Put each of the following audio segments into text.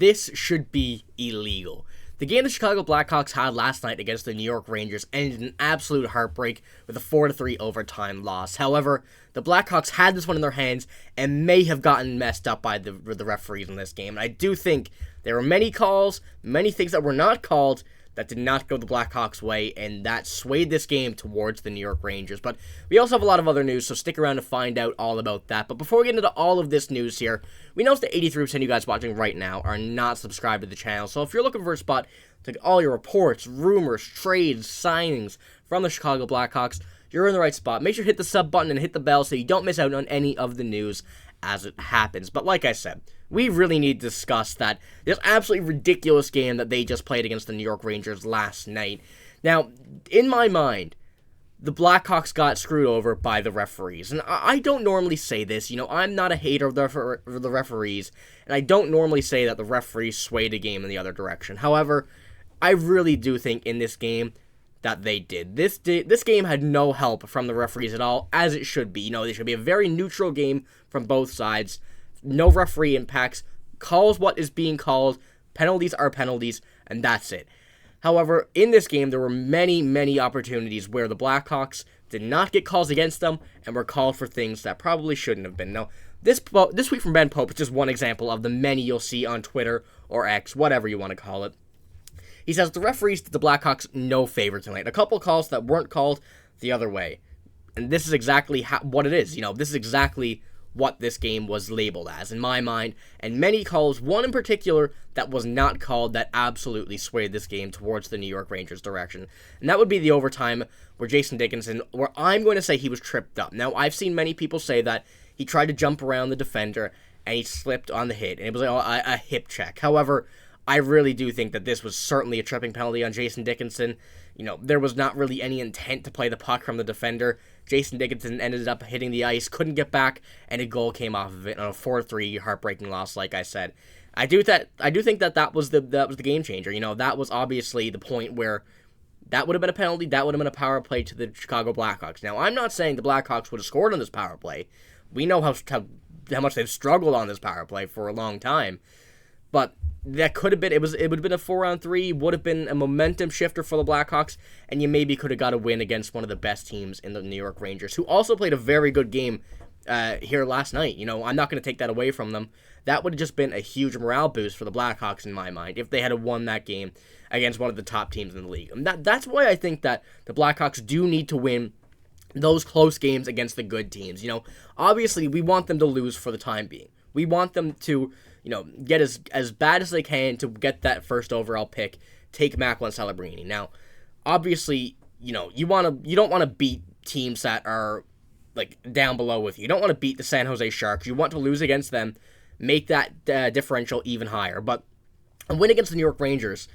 this should be illegal. The game the Chicago Blackhawks had last night against the New York Rangers ended in an absolute heartbreak with a 4-3 overtime loss. However, the Blackhawks had this one in their hands and may have gotten messed up by the referees in this game. And I do think there were many calls, many things that were not called that did not go the Blackhawks' way, and that swayed this game towards the New York Rangers. But we also have a lot of other news, so stick around to find out all about that. But before we get into all of this news here, we noticed that 83% of you guys watching right now are not subscribed to the channel. So if you're looking for a spot to get all your reports, rumors, trades, signings from the Chicago Blackhawks, you're in the right spot. Make sure to hit the sub button and hit the bell so you don't miss out on any of the news as it happens. But like I said, we really need to discuss this absolutely ridiculous game that they just played against the New York Rangers last night. Now, in my mind, the Blackhawks got screwed over by the referees. And I don't normally say this. I'm not a hater of the referees, and I don't normally say that the referees swayed the game in the other direction. However, I really do think in this game that they did. This game had no help from the referees at all, as it should be. They should be a very neutral game from both sides. No referee impacts. Calls what is being called. Penalties are penalties, and that's it. However, in this game, there were many, many opportunities where the Blackhawks did not get calls against them and were called for things that probably shouldn't have been. Now, this tweet from Ben Pope is just one example of the many you'll see on Twitter or X, whatever you want to call it. He says, the referees did the Blackhawks no favor tonight. A couple calls that weren't called the other way. And this is exactly what it is. This is exactly what this game was labeled as, in my mind. And many calls, one in particular that was not called, that absolutely swayed this game towards the New York Rangers' direction. And that would be the overtime where Jason Dickinson, where I'm going to say he was tripped up. Now, I've seen many people say that he tried to jump around the defender and he slipped on the hit. And it was like a hip check. However, I really do think that this was certainly a tripping penalty on Jason Dickinson. There was not really any intent to play the puck from the defender. Jason Dickinson ended up hitting the ice, couldn't get back, and a goal came off of it on a 4-3 heartbreaking loss, like I said. I do think that was the game changer. That was obviously the point where that would have been a penalty, that would have been a power play to the Chicago Blackhawks. Now, I'm not saying the Blackhawks would have scored on this power play. We know how much they've struggled on this power play for a long time. But that could have been, it would have been a 4-on-3, would have been a momentum shifter for the Blackhawks, and you maybe could have got a win against one of the best teams in the New York Rangers, who also played a very good game here last night. I'm not going to take that away from them. That would have just been a huge morale boost for the Blackhawks, in my mind, if they had won that game against one of the top teams in the league. And that's why I think that the Blackhawks do need to win those close games against the good teams. Obviously, we want them to lose for the time being. We want them to get as bad as they can to get that first overall pick, take Macklin Celebrini. Now, obviously, you don't want to beat teams that are like down below with you. You don't want to beat the San Jose Sharks. You want to lose against them, make that differential even higher. But a win against the New York Rangers,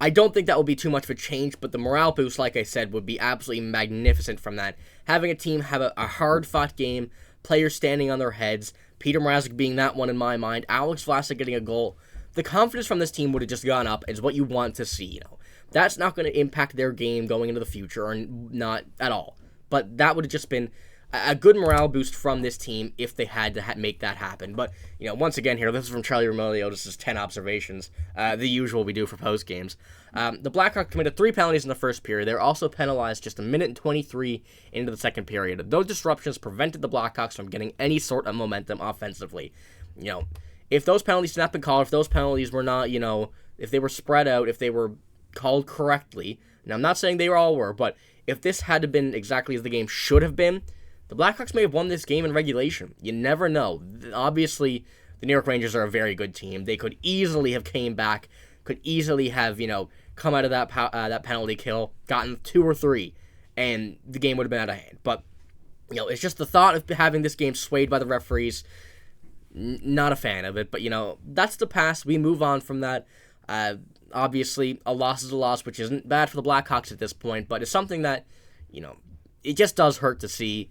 I don't think that will be too much of a change, but the morale boost, like I said, would be absolutely magnificent from that. Having a team have a hard-fought game, players standing on their heads, Petr Mrazek being that one in my mind, Alex Vlasic getting a goal. The confidence from this team would have just gone up, is what you want to see. That's not going to impact their game going into the future, or not at all. But that would have just been a good morale boost from this team if they had to make that happen. But, once again here, this is from Charlie Romilio. This is 10 observations, the usual we do for post games. The Blackhawks committed 3 penalties in the first period. They were also penalized just a minute and 23 into the second period. Those disruptions prevented the Blackhawks from getting any sort of momentum offensively. If those penalties had not been called, if those penalties were not, if they were spread out, if they were called correctly, and I'm not saying they all were, but if this had been exactly as the game should have been, the Blackhawks may have won this game in regulation. You never know. Obviously, the New York Rangers are a very good team. They could easily have came back, could easily have, come out of that penalty kill, gotten 2 or 3, and the game would have been out of hand. But, it's just the thought of having this game swayed by the referees. Not a fan of it, but, that's the past. We move on from that. Obviously, a loss is a loss, which isn't bad for the Blackhawks at this point, but it's something that, it just does hurt to see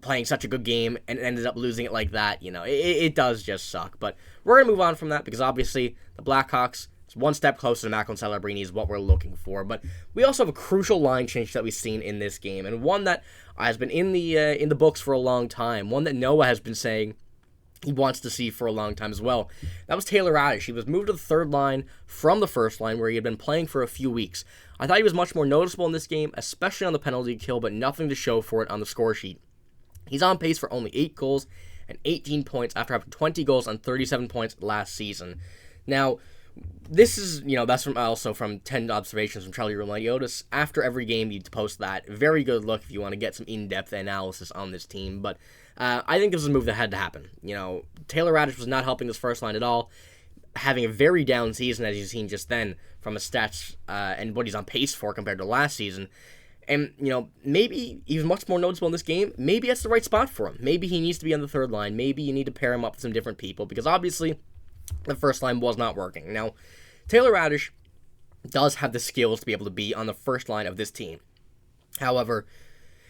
playing such a good game and ended up losing it like that. It does just suck. But we're going to move on from that because obviously the Blackhawks, it's one step closer to Macklin Celebrini is what we're looking for. But we also have a crucial line change that we've seen in this game, and one that has been in the books for a long time, one that Noah has been saying he wants to see for a long time as well. That was Tayler Raddysh. He was moved to the third line from the first line where he had been playing for a few weeks. I thought he was much more noticeable in this game, especially on the penalty kill, but nothing to show for it on the score sheet. He's on pace for only 8 goals and 18 points after having 20 goals on 37 points last season. Now, this is, that's from 10 observations from Charlie Roumeliotis. After every game, you post that. Very good look if you want to get some in-depth analysis on this team, but I think this is a move that had to happen. Tayler Raddysh was not helping this first line at all, having a very down season, as you've seen just then, from his stats and what he's on pace for compared to last season. And, maybe he was much more noticeable in this game. Maybe that's the right spot for him. Maybe he needs to be on the third line. Maybe you need to pair him up with some different people, because obviously the first line was not working. Now, Tayler Raddysh does have the skills to be able to be on the first line of this team. However,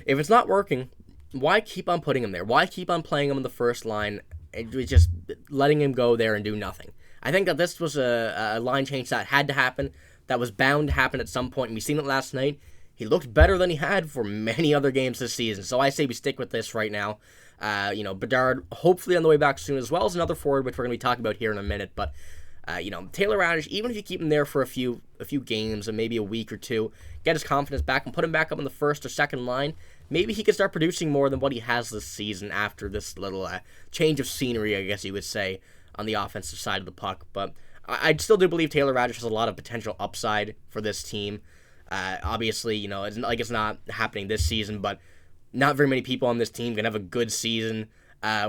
if it's not working, why keep on putting him there? Why keep on playing him on the first line and just letting him go there and do nothing? I think that this was a line change that had to happen, that was bound to happen at some point, and we've seen it last night. He looked better than he had for many other games this season, so I say we stick with this right now. Bedard hopefully on the way back soon, as well as another forward, which we're going to be talking about here in a minute, but Tayler Raddysh, even if you keep him there for a few games and maybe a week or two, get his confidence back and put him back up on the first or second line, maybe he can start producing more than what he has this season after this little change of scenery, I guess you would say, on the offensive side of the puck. But I still do believe Tayler Raddysh has a lot of potential upside for this team. Obviously, it's not like it's not happening this season, but not very many people on this team can have a good season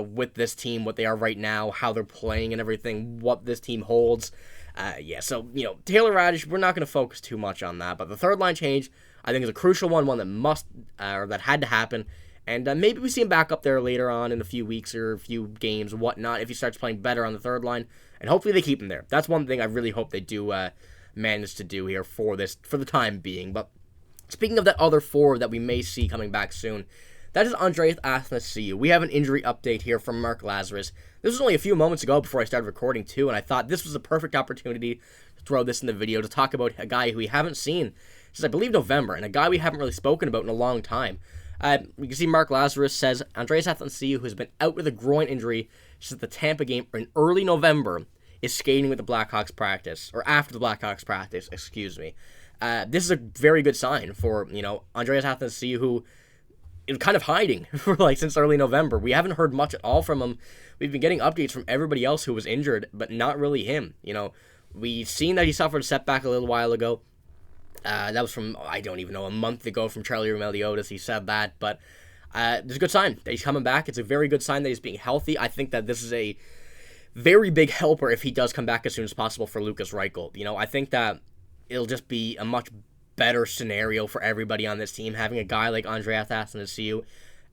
with this team, what they are right now, how they're playing and everything, what this team holds. So, Tayler Raddysh, we're not going to focus too much on that, but the third line change, I think, is a crucial one that had to happen, and maybe we see him back up there later on in a few weeks or a few games, whatnot, if he starts playing better on the third line, and hopefully they keep him there. That's one thing I really hope they do manage to do here for the time being. But speaking of that other forward that we may see coming back soon, that is Andreas Athanasiou. We have an injury update here from Mark Lazarus. This was only a few moments ago before I started recording too, and I thought this was a perfect opportunity to throw this in the video to talk about a guy who we haven't seen since, I believe, November, and a guy we haven't really spoken about in a long time. You can see Mark Lazarus says Andreas Athanasiou, who has been out with a groin injury since the Tampa game in early November, is skating with the Blackhawks practice, or after the Blackhawks practice, excuse me. This is a very good sign for, Andreas Athanasiou, who is kind of hiding for since early November. We haven't heard much at all from him. We've been getting updates from everybody else who was injured, but not really him. We've seen that he suffered a setback a little while ago. That was from, I don't even know, a month ago from Charlie Roumeliotis. He said that, but there's a good sign that he's coming back. It's a very good sign that he's being healthy. I think that this is a very big helper if he does come back as soon as possible for Lukas Reichel. I think that it'll just be a much better scenario for everybody on this team, having a guy like Andreas Athanasiou,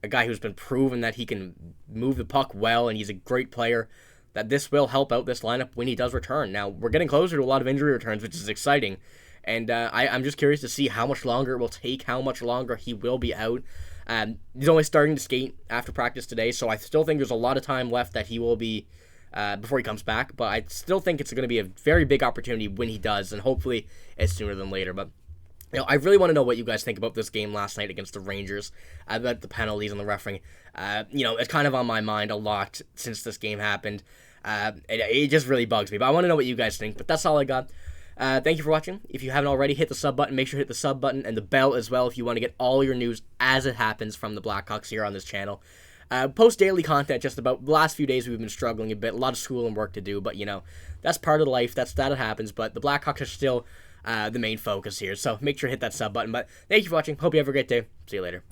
a guy who's been proven that he can move the puck well and he's a great player, that this will help out this lineup when he does return. Now, we're getting closer to a lot of injury returns, which is exciting, and I'm just curious to see how much longer it will take, how much longer he will be out. He's only starting to skate after practice today, so I still think there's a lot of time left that he will be before he comes back, but I still think it's going to be a very big opportunity when he does, and hopefully it's sooner than later. But I really want to know what you guys think about this game last night against the Rangers, about the penalties and the refereeing. It's kind of on my mind a lot since this game happened. It just really bugs me, but I want to know what you guys think. But that's all I got. Thank you for watching. If you haven't already, hit the sub button. Make sure to hit the sub button and the bell as well if you want to get all your news as it happens from the Blackhawks here on this channel. Post daily content just about. The last few days we've been struggling a bit, a lot of school and work to do, but that's part of life, that it happens, but the Blackhawks are still the main focus here, so make sure to hit that sub button. But thank you for watching, hope you have a great day, see you later.